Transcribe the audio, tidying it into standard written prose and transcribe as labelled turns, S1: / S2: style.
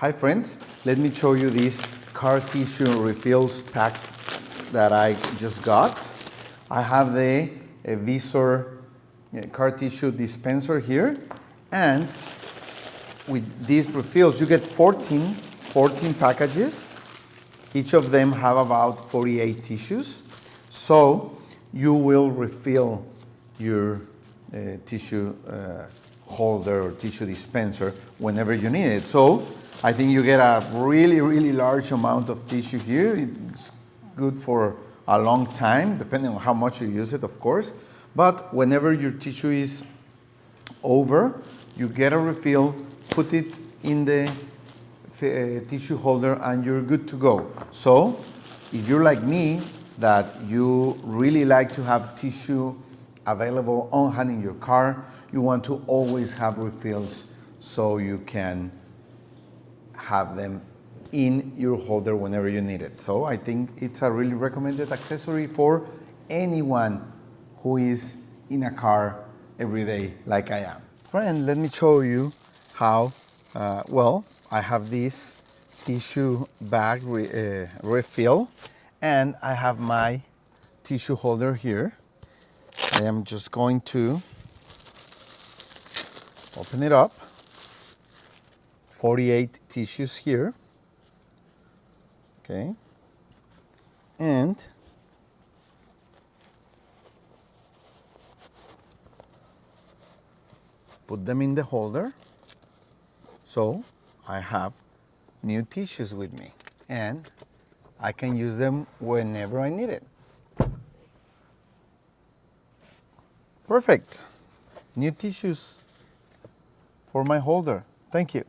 S1: Hi friends, let me show you these car tissue refills packs that I just got. I have the Visor car tissue dispenser here, and with these refills you get 14 packages. Each of them have about 48 tissues, so you will refill your tissue holder or tissue dispenser whenever you need it. So I think you get a really large amount of tissue here. It's good for a long time, depending on how much you use it, of course. But whenever your tissue is over, you get a refill, put it in the tissue holder, and you're good to go. So if you're like me, that you really like to have tissue available on hand in your car, you want to always have refills so you can have them in your holder whenever you need it. So I think it's a really recommended accessory for anyone who is in a car every day like I am. Friend, let me show you how, I have this tissue bag refill, and I have my tissue holder here. I am just going to open it up. 48 tissues here, okay, and put them in the holder. So I have new tissues with me, and I can use them whenever I need it. Perfect. New tissues for my holder. Thank you.